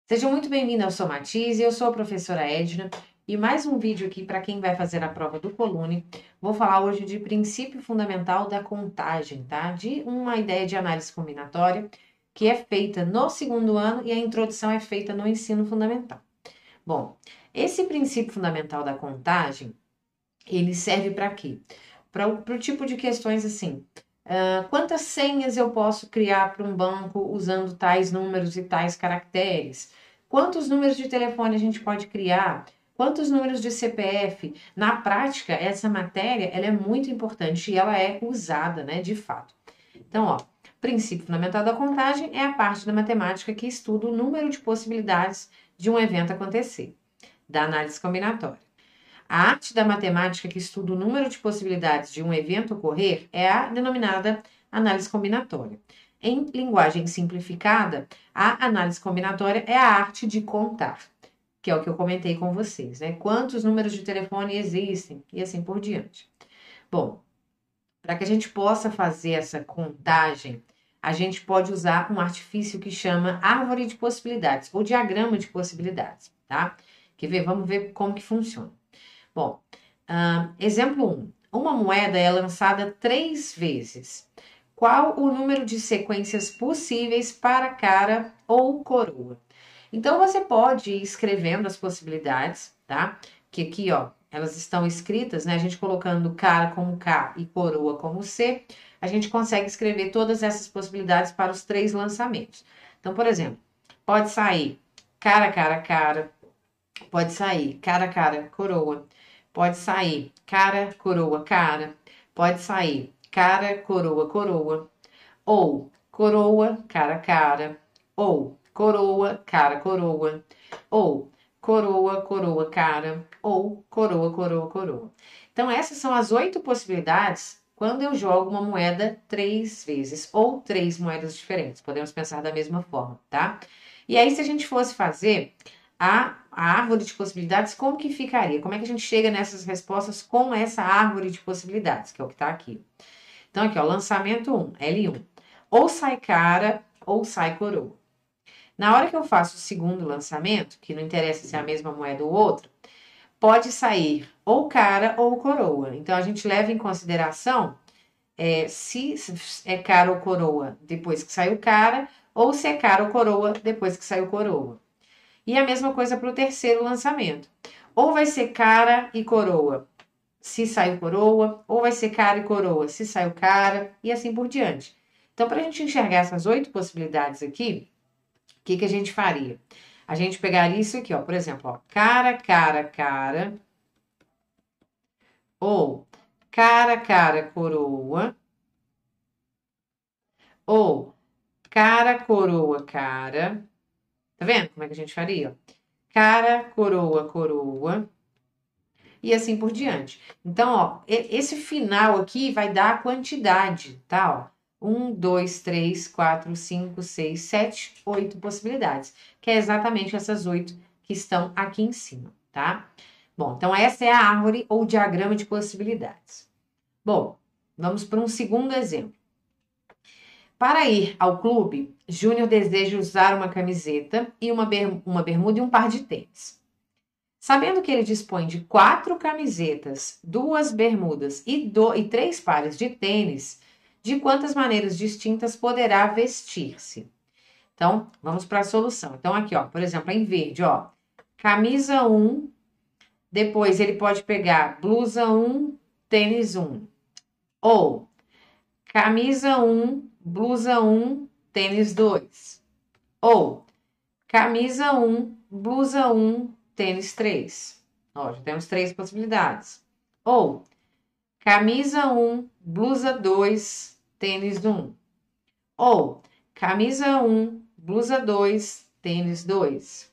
Sejam muito bem-vindos ao Sou Matize, eu sou a professora Edna e mais um vídeo aqui para quem vai fazer a prova do Colune. Vou falar hoje de princípio fundamental da contagem, tá? De uma ideia de análise combinatória que é feita no segundo ano e a introdução é feita no ensino fundamental. Bom, esse princípio fundamental da contagem, ele serve para quê? Para o tipo de questões assim, quantas senhas eu posso criar para um banco usando tais números e tais caracteres? Quantos números de telefone a gente pode criar? Quantos números de CPF? Na prática, essa matéria ela é muito importante e ela é usada, né, de fato. Então, ó, princípio fundamental da contagem é a parte da matemática que estuda o número de possibilidades de um evento acontecer, da análise combinatória. A arte da matemática que estuda o número de possibilidades de um evento ocorrer é a denominada análise combinatória. Em linguagem simplificada, a análise combinatória é a arte de contar, que é o que eu comentei com vocês, né? Quantos números de telefone existem e assim por diante. Bom, para que a gente possa fazer essa contagem, a gente pode usar um artifício que chama árvore de possibilidades ou diagrama de possibilidades, tá? Quer ver? Vamos ver como que funciona. Bom, exemplo 1. Uma moeda é lançada 3 vezes. Qual o número de sequências possíveis para cara ou coroa? Então, você pode ir escrevendo as possibilidades, tá? Que aqui, ó, elas estão escritas, né? A gente colocando cara como K e coroa como C, a gente consegue escrever todas essas possibilidades para os 3 lançamentos. Então, por exemplo, pode sair cara, cara, cara, pode sair cara, cara, coroa. Pode sair cara, coroa, cara. Pode sair cara, coroa, coroa. Ou coroa, cara, cara. Ou coroa, cara, coroa. Ou coroa, coroa, cara. Ou coroa, coroa, coroa. Então, essas são as 8 possibilidades quando eu jogo uma moeda 3 vezes. Ou 3 moedas diferentes. Podemos pensar da mesma forma, tá? E aí, se a gente fosse fazer a árvore de possibilidades, como que ficaria? Como é que a gente chega nessas respostas com essa árvore de possibilidades, que é o que está aqui? Então, aqui, ó, lançamento 1, L1. Ou sai cara, ou sai coroa. Na hora que eu faço o segundo lançamento, que não interessa se é a mesma moeda ou outra, pode sair ou cara ou coroa. Então, a gente leva em consideração se é cara ou coroa depois que saiu cara, ou se é cara ou coroa depois que saiu coroa. E a mesma coisa para o terceiro lançamento. Ou vai ser cara e coroa, se saiu coroa, ou vai ser cara e coroa, se saiu cara, e assim por diante. Então, para a gente enxergar essas 8 possibilidades aqui, o que a gente faria? A gente pegaria isso aqui, ó, por exemplo, ó, cara, cara, cara, ou cara, cara, coroa, ou cara, coroa, cara. Tá vendo como é que a gente faria? Cara, coroa, coroa. E assim por diante. Então, ó, esse final aqui vai dar a quantidade, tá? Ó, 1, 2, 3, 4, 5, 6, 7, 8 possibilidades, que é exatamente essas 8 que estão aqui em cima, tá? Bom, então essa é a árvore ou diagrama de possibilidades. Bom, vamos para um segundo exemplo. Para ir ao clube, Júnior deseja usar uma camiseta e uma bermuda e um par de tênis. Sabendo que ele dispõe de 4 camisetas, 2 bermudas e 3 pares de tênis, de quantas maneiras distintas poderá vestir-se? Então, vamos para a solução. Então, aqui, ó, por exemplo, em verde, ó, camisa 1, depois ele pode pegar blusa 1, tênis 1. Ou camisa 1, blusa 1, tênis 2. Ou camisa 1, blusa 1, tênis 3. Ó, já temos 3 possibilidades. Ou camisa 1, blusa 2, tênis 1. Ou camisa 1, blusa 2, tênis 2.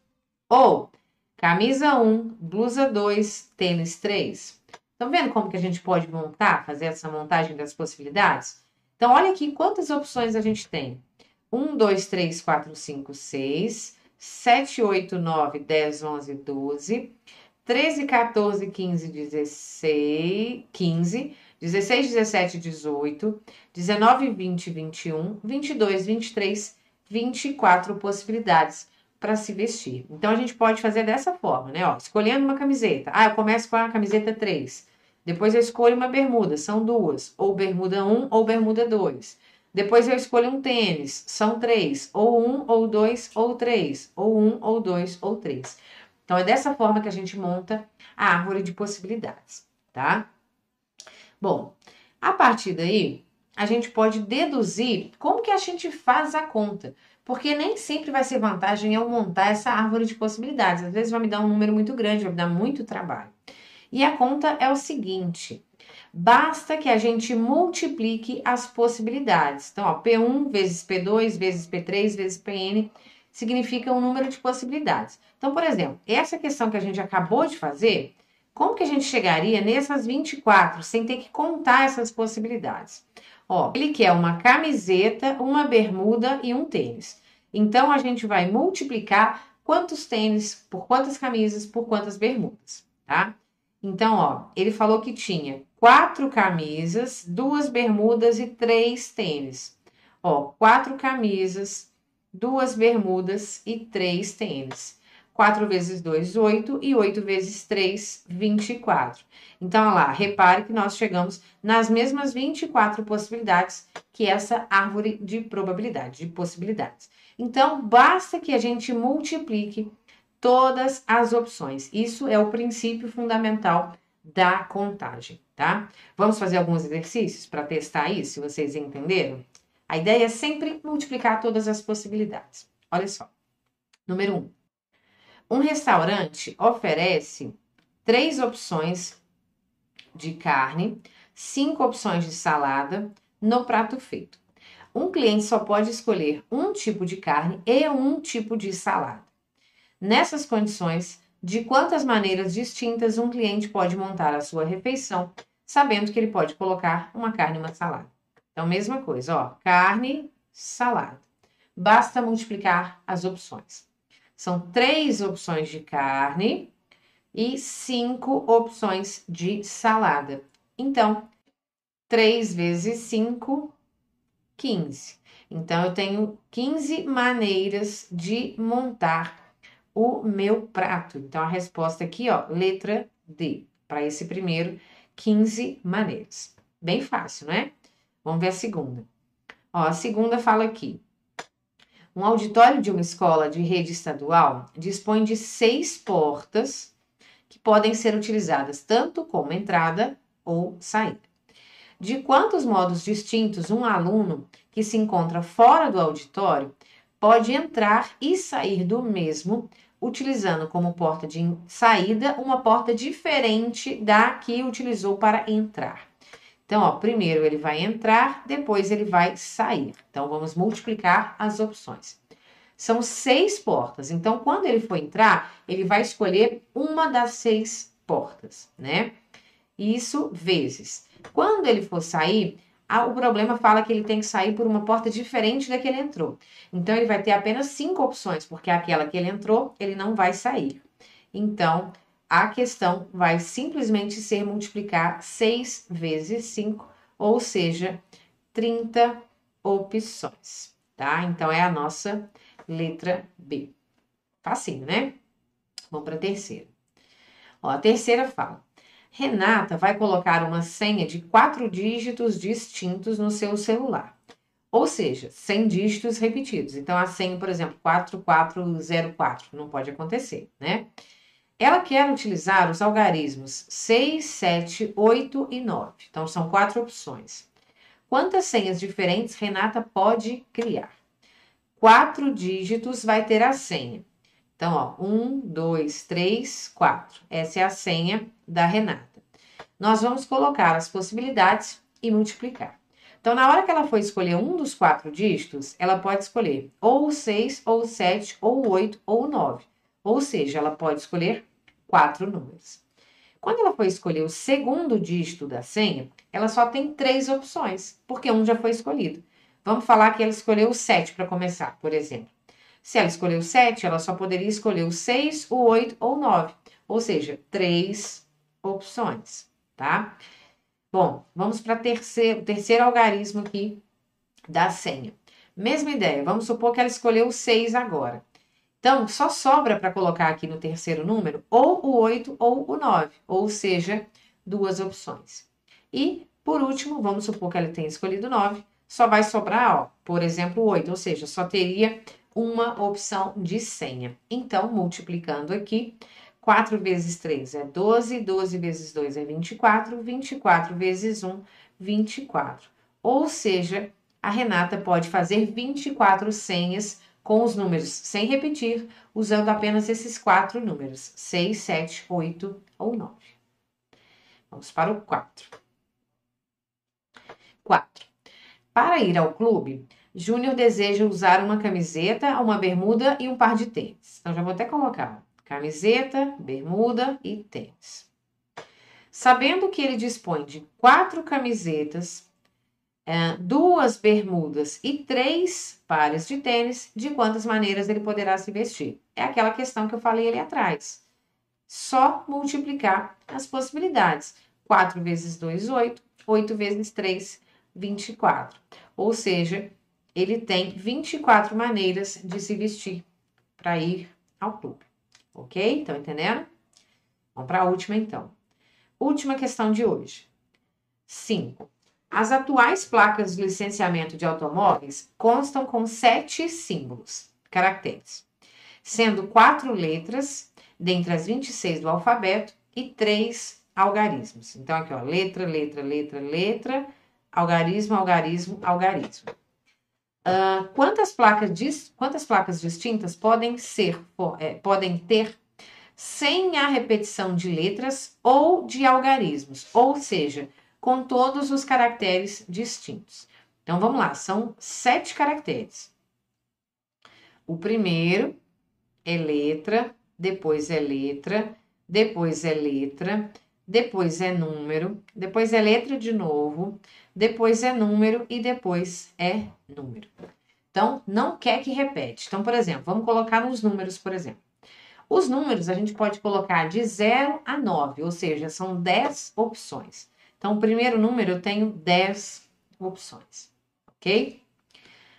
Ou camisa 1, blusa 2, tênis 3. Estão vendo como que a gente pode montar, fazer essa montagem das possibilidades? Então, olha aqui quantas opções a gente tem. 1, 2, 3, 4, 5, 6, 7, 8, 9, 10, 11, 12, 13, 14, 15, 16, 15, 16, 17, 18, 19, 20, 21, 22, 23, 24 possibilidades para se vestir. Então, a gente pode fazer dessa forma, né? Ó, escolhendo uma camiseta. Eu começo com a camiseta 3. Depois eu escolho uma bermuda, são 2. Ou bermuda 1 ou bermuda 2. Depois eu escolho um tênis, são 3. Ou 1 ou 2 ou 3. Ou 1 ou 2 ou 3. Então, é dessa forma que a gente monta a árvore de possibilidades, tá? Bom, a partir daí, a gente pode deduzir como que a gente faz a conta. Porque nem sempre vai ser vantagem eu montar essa árvore de possibilidades. Às vezes vai me dar um número muito grande, vai me dar muito trabalho. E a conta é o seguinte: basta que a gente multiplique as possibilidades. Então, ó, P1 vezes P2 vezes P3 vezes Pn significa um número de possibilidades. Então, por exemplo, essa questão que a gente acabou de fazer, como que a gente chegaria nessas 24 sem ter que contar essas possibilidades? Ó, ele quer uma camiseta, uma bermuda e um tênis. Então, a gente vai multiplicar quantos tênis por quantas camisas por quantas bermudas, tá? Então, ó, ele falou que tinha 4 camisas, 2 bermudas e 3 tênis. Ó, 4 camisas, 2 bermudas e 3 tênis. 4 vezes 2, 8, e 8 vezes 3, 24. Então, olha lá, repare que nós chegamos nas mesmas 24 possibilidades que essa árvore de probabilidade, de possibilidades. Então, basta que a gente multiplique todas as opções. Isso é o princípio fundamental da contagem, tá? Vamos fazer alguns exercícios para testar isso, se vocês entenderam? A ideia é sempre multiplicar todas as possibilidades. Olha só. Número 1. Um restaurante oferece 3 opções de carne, 5 opções de salada no prato feito. Um cliente só pode escolher um tipo de carne e um tipo de salada. Nessas condições, de quantas maneiras distintas um cliente pode montar a sua refeição, sabendo que ele pode colocar uma carne e uma salada. Então, mesma coisa, ó, carne, salada. Basta multiplicar as opções. São 3 opções de carne e 5 opções de salada. Então, 3 vezes 5, 15. Então, eu tenho 15 maneiras de montar o meu prato. Então, a resposta aqui, ó, letra D. Para esse primeiro, 15 maneiras. Bem fácil, né? Vamos ver a segunda. Ó, a segunda fala aqui. Um auditório de uma escola de rede estadual dispõe de 6 portas que podem ser utilizadas tanto como entrada ou saída. De quantos modos distintos um aluno que se encontra fora do auditório pode entrar e sair do mesmo, utilizando como porta de saída uma porta diferente da que utilizou para entrar? Então, ó, primeiro ele vai entrar, depois ele vai sair. Então, vamos multiplicar as opções. São 6 portas. Então, quando ele for entrar, ele vai escolher uma das 6 portas, né? Isso vezes. Quando ele for sair, o problema fala que ele tem que sair por uma porta diferente da que ele entrou. Então, ele vai ter apenas 5 opções, porque aquela que ele entrou, ele não vai sair. Então, a questão vai simplesmente ser multiplicar 6 vezes 5, ou seja, 30 opções, tá? Então, é a nossa letra B. Facinho, né? Vamos para a terceira. Ó, a terceira fala: Renata vai colocar uma senha de 4 dígitos distintos no seu celular. Ou seja, 100 dígitos repetidos. Então, a senha, por exemplo, 4404, não pode acontecer, né? Ela quer utilizar os algarismos 6, 7, 8 e 9. Então, são 4 opções. Quantas senhas diferentes Renata pode criar? 4 dígitos vai ter a senha. Então, ó, 1, 2, 3, 4. Essa é a senha da Renata. Nós vamos colocar as possibilidades e multiplicar. Então, na hora que ela for escolher um dos 4 dígitos, ela pode escolher ou o 6, ou o 7, ou o 8, ou o 9. Ou seja, ela pode escolher 4 números. Quando ela for escolher o segundo dígito da senha, ela só tem 3 opções, porque um já foi escolhido. Vamos falar que ela escolheu o 7 para começar, por exemplo. Se ela escolheu o 7, ela só poderia escolher o 6, o 8 ou o 9. Ou seja, 3 opções, tá? Bom, vamos para o terceiro algarismo aqui da senha. Mesma ideia, vamos supor que ela escolheu o 6 agora. Então, só sobra para colocar aqui no terceiro número ou o 8 ou o 9, ou seja, duas opções. E, por último, vamos supor que ela tenha escolhido 9, só vai sobrar, ó, por exemplo, 8, ou seja, só teria uma opção de senha. Então, multiplicando aqui, 4 vezes 3 é 12, 12 vezes 2 é 24, 24 vezes 1, 24. Ou seja, a Renata pode fazer 24 senhas com os números sem repetir, usando apenas esses 4 números, 6, 7, 8 ou 9. Vamos para o 4. 4. Para ir ao clube, Júnior deseja usar uma camiseta, uma bermuda e um par de tênis. Então, já vou até colocar camiseta, bermuda e tênis. Sabendo que ele dispõe de 4 camisetas, 2 bermudas e 3 pares de tênis, de quantas maneiras ele poderá se vestir? É aquela questão que eu falei ali atrás. Só multiplicar as possibilidades. 4 vezes 2, 8. 8 vezes 3, 24. Ou seja, ele tem 24 maneiras de se vestir para ir ao clube. Ok? Estão entendendo? Vamos para a última, então. Última questão de hoje. 5. As atuais placas de licenciamento de automóveis constam com 7 símbolos, caracteres, sendo 4 letras dentre as 26 do alfabeto e 3 algarismos. Então, aqui, ó, letra, letra, letra, letra, algarismo, algarismo, algarismo. Quantas placas distintas podem ter sem a repetição de letras ou de algarismos, ou seja, com todos os caracteres distintos? Então, vamos lá, são 7 caracteres. O primeiro é letra, depois é letra, depois é letra, depois é número, depois é letra de novo, depois é número e depois é número. Então, não quer que repete. Então, por exemplo, vamos colocar nos números, por exemplo. Os números a gente pode colocar de 0 a 9, ou seja, são 10 opções. Então, o primeiro número eu tenho 10 opções, ok?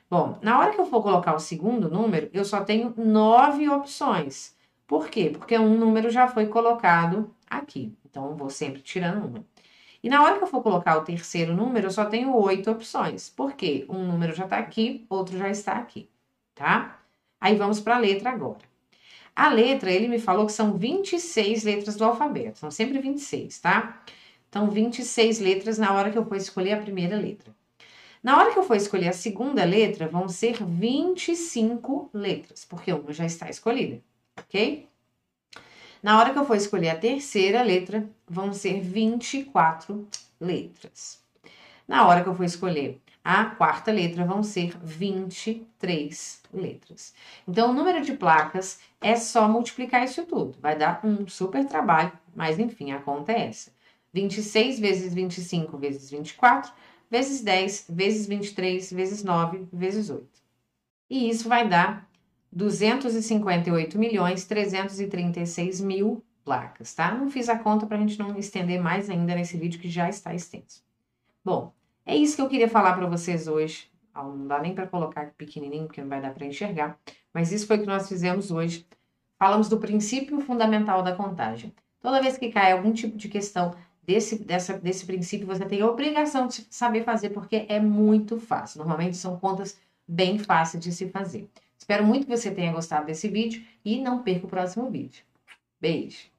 Bom, na hora que eu for colocar o segundo número, eu só tenho 9 opções. Por quê? Porque um número já foi colocado aqui. Então, eu vou sempre tirando uma. E na hora que eu for colocar o terceiro número, eu só tenho 8 opções. Por quê? Um número já está aqui, outro já está aqui, tá? Aí vamos para a letra agora. A letra, ele me falou que são 26 letras do alfabeto. São sempre 26, tá? Então, 26 letras na hora que eu for escolher a primeira letra. Na hora que eu for escolher a segunda letra, vão ser 25 letras, porque uma já está escolhida, ok? Na hora que eu for escolher a terceira letra, vão ser 24 letras. Na hora que eu for escolher a quarta letra, vão ser 23 letras. Então, o número de placas é só multiplicar isso tudo. Vai dar um super trabalho, mas enfim, a conta é essa. 26 vezes 25 vezes 24, vezes 10, vezes 23, vezes 9, vezes 8. E isso vai dar 258.336.000 placas, tá? Não fiz a conta para a gente não estender mais ainda nesse vídeo que já está extenso. Bom, é isso que eu queria falar para vocês hoje. Não dá nem para colocar pequenininho, porque não vai dar para enxergar. Mas isso foi o que nós fizemos hoje. Falamos do princípio fundamental da contagem. Toda vez que cai algum tipo de questão desse princípio, você tem a obrigação de saber fazer, porque é muito fácil. Normalmente são contas bem fáceis de se fazer. Espero muito que você tenha gostado desse vídeo e não perca o próximo vídeo. Beijo!